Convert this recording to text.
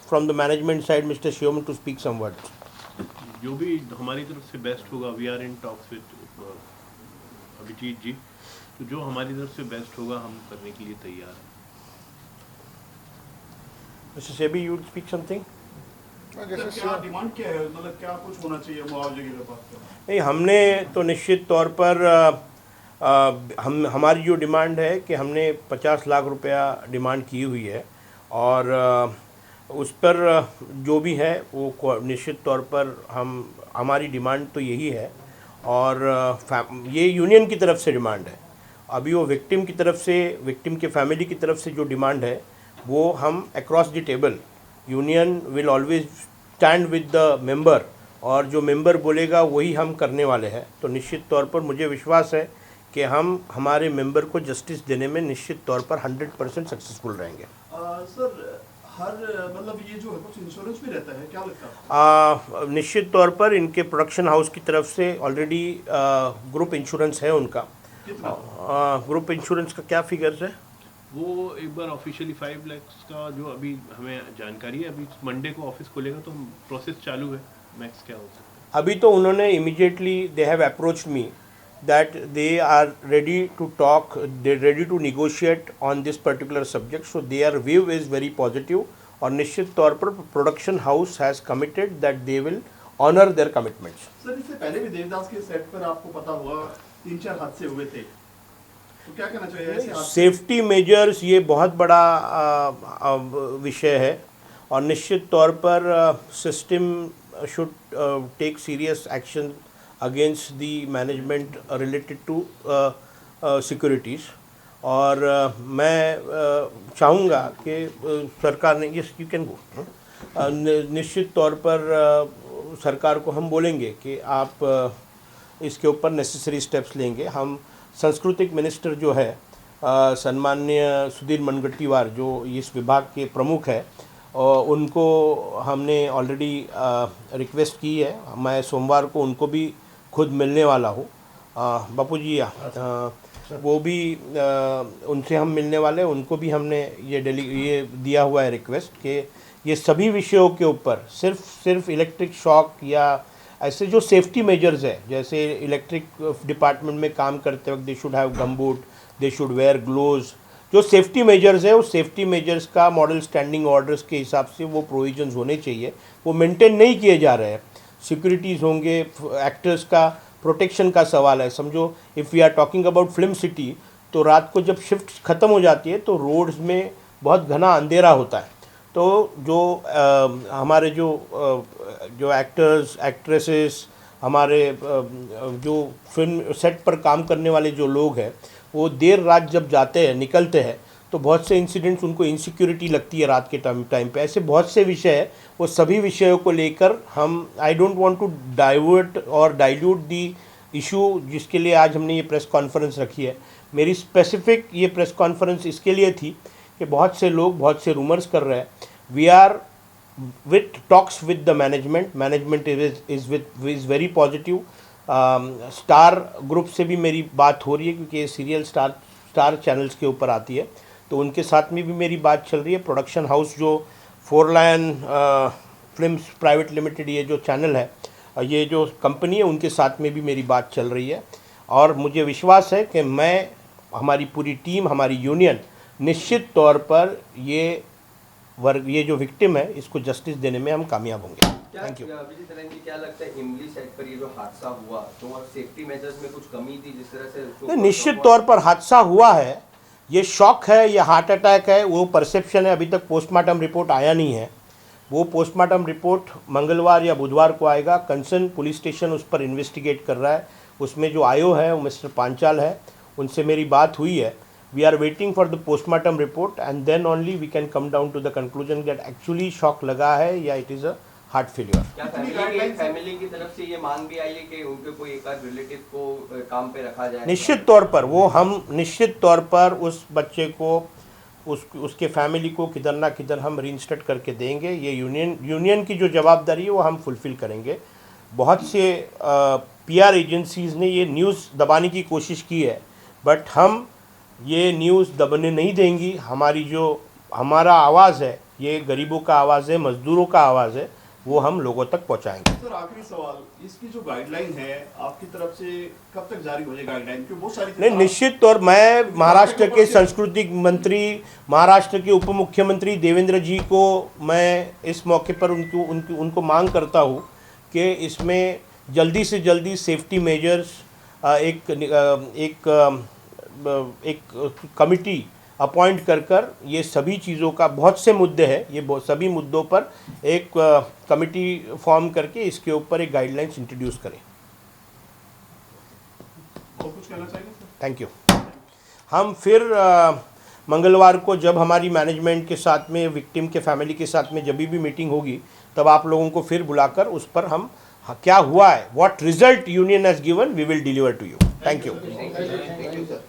from the management side, Mr. Shivam, to speak some words. जो भी हमारी तरफ से बेस्ट होगा, we are in talks with Abhijit ji, तो जो हमारी तरफ से बेस्ट होगा हम करने के लिए तैयार हैं। Mr. Sebi, you would speak something? जैसे क्या डिमांड क्या है, मतलब क्या कुछ होना चाहिए मुआवजे की बात करें? नहीं, हमने तो निश्चित तौर पर हमारी जो डिमांड है कि हमने 50 लाख रुपया डिमांड की हुई है, और उस पर जो भी है वो निश्चित तौर पर हमारी डिमांड तो यही है, और ये यूनियन की तरफ से डिमांड है। अभी वो विक्टिम की तरफ से, विक्टिम के फैमिली की तरफ से जो डिमांड है वो हम across the table, union will always stand with the member, और जो मेंबर बोलेगा वही हम करने वाले हैं। तो निश्चित तौर पर मुझे विश्वास है कि हम हमारे मेंबर को जस्टिस देने में निश्चित तौर पर 100% सक्सेसफुल रहेंगे। सर, हर मतलब ये जो है कुछ इंश्योरेंस भी रहता है, क्या लगता है? निश्चित तौर पर इनके प्रोडक्शन हाउस की तरफ से ऑलरेडी ग्रुप इंश्योरेंस है उनका। ग्रुप इंश्योरेंस का क्या फिगर्स है? वो एक बार ऑफिशियली 5 लाख का जो अभी हमें जानकारी है, अभी मंडे को ऑफिस खोलेगा तो प्रोसेस चालू है, मैक्स क्या हो सकता है। अभी तो उन्होंने immediately they have approached me that they are ready to talk, they're ready to negotiate on this particular subject, so their view is very positive, और निश्चित तौर पर production house has committed that they will honour their commitments. Sir, इससे पहले भी देवदास के set पर आपको पता हुआ 3-4 हादसे हुए थे, तो क्या कहना चाहिए ऐसे हादसे? सेफ्टी मेजर्स ये बहुत बड़ा विषय है, और निश्चित तौर पर system should take serious action against the management related to securities, और मैं चाहूँगा कि सरकार ने, यस यू कैन गो, निश्चित तौर पर सरकार को हम बोलेंगे कि आप इसके ऊपर नेसेसरी स्टेप्स लेंगे। हम सांस्कृतिक मिनिस्टर जो है सम्माननीय सुधीर मुनगंटीवार, जो इस विभाग के प्रमुख है, उनको हमने ऑलरेडी रिक्वेस्ट की है। मैं सोमवार को उनको भी खुद मिलने वाला हूँ। बापू जी, वो भी उनसे हम मिलने वाले, उनको भी हमने ये दिया हुआ है रिक्वेस्ट कि ये सभी विषयों के ऊपर सिर्फ इलेक्ट्रिक शॉक या ऐसे जो सेफ्टी मेजर्स है, जैसे इलेक्ट्रिक डिपार्टमेंट में काम करते वक्त they should have gumboot, they should wear gloves, जो सेफ्टी मेजर्स है उस सेफ्टी मेजर्स का मॉडल स्टैंडिंग ऑर्डर्स के हिसाब से वो प्रोविजंस होने चाहिए, वो मेंटेन नहीं किए जा रहे हैं। सिक्योरिटीज़ होंगे, एक्टर्स का प्रोटेक्शन का सवाल है। समझो if we are talking about Film City, तो रात को जब शिफ्ट ख़त्म हो जाती है तो रोड्स में बहुत घना अंधेरा होता है, तो जो हमारे जो एक्टर्स एक्ट्रेसेस, हमारे जो फिल्म सेट पर काम करने वाले जो लोग हैं, वो देर रात जब जाते हैं, निकलते हैं, तो बहुत से इंसिडेंट्स उनको इनसिक्योरिटी लगती है रात के टाइम पे। ऐसे बहुत से विषय है, वो सभी विषयों को लेकर हम, I don't want to divert और डाइल्यूट दी इशू, जिसके लिए आज हमने ये प्रेस कॉन्फ्रेंस रखी है। मेरी स्पेसिफिक ये प्रेस कॉन्फ्रेंस इसके लिए थी कि बहुत से लोग बहुत से रूमर्स कर रहे हैं। We are with talks with the management is very positive. Star Group से भी मेरी बात हो रही है, क्योंकि ये सीरियल स्टार चैनल्स के ऊपर आती है, तो उनके साथ में भी मेरी बात चल रही है। प्रोडक्शन हाउस जो 4 लायन फिल्म्स प्राइवेट लिमिटेड, ये जो चैनल है, ये जो कंपनी है, उनके साथ में भी मेरी बात चल रही है, और मुझे विश्वास है कि मैं, हमारी पूरी टीम, हमारी यूनियन निश्चित तौर पर ये जो विक्टिम है इसको जस्टिस देने में हम कामयाब होंगे। Thank you. क्या लगता है इमली सेट पर ये जो हादसा हुआ, तो सेफ्टी मेजर्स में कुछ कमी थी जिस तरह से? निश्चित तौर पर हादसा हुआ है, ये शॉक है या हार्ट अटैक है वो परसेप्शन है। अभी तक पोस्टमार्टम रिपोर्ट आया नहीं है, वो पोस्टमार्टम रिपोर्ट मंगलवार या बुधवार को आएगा। कंसर्न पुलिस स्टेशन उस पर इन्वेस्टिगेट कर रहा है, उसमें जो आयो है वो मिस्टर पांचाल है, उनसे मेरी बात हुई है। We are waiting for the postmortem report and then only we can come down to the conclusion that actually shock लगा है या it is a heart failure. क्या फैमिली की तरफ से ये मांग भी आई है कि उनके कोई एक आध रिलेटिव को काम पे रखा जाए? निश्चित तौर पर वो हम निश्चित तौर पर उस बच्चे को, उसके फैमिली को किधर ना किधर हम रीइंस्टेट करके देंगे। ये यूनियन की जो जवाबदारी है वो हम फुलफ़िल करेंगे। बहुत से पीआर एजेंसीज़ ने ये न्यूज़ दबाने की कोशिश की है, बट हम ये न्यूज़ दबने नहीं देंगी। हमारा आवाज़ है ये गरीबों का आवाज़ है, मजदूरों का आवाज़ है, वो हम लोगों तक पहुंचाएंगे। सर आखिरी सवाल, इसकी जो गाइडलाइन है आपकी तरफ से कब तक जारी हो जाएगी गाइडलाइन? क्योंकि बहुत सारी नहीं, निश्चित तौर मैं महाराष्ट्र के सांस्कृतिक मंत्री, महाराष्ट्र के उप मुख्यमंत्री देवेंद्र जी को मैं इस मौके पर उनको मांग करता हूँ कि इसमें जल्दी से जल्दी सेफ्टी मेजर्स एक कमिटी अपॉइंट कर ये सभी चीज़ों का, बहुत से मुद्दे हैं, ये सभी मुद्दों पर एक कमिटी फॉर्म करके इसके ऊपर एक गाइडलाइंस इंट्रोड्यूस करें। और कुछ कहना चाहिए सर? Thank you. हम फिर मंगलवार को जब हमारी मैनेजमेंट के साथ में, विक्टिम के फैमिली के साथ में जब भी मीटिंग होगी, तब आप लोगों को फिर बुलाकर उस पर हम क्या हुआ है, what result union has given, we will deliver to you. Thank you. Thank you sir.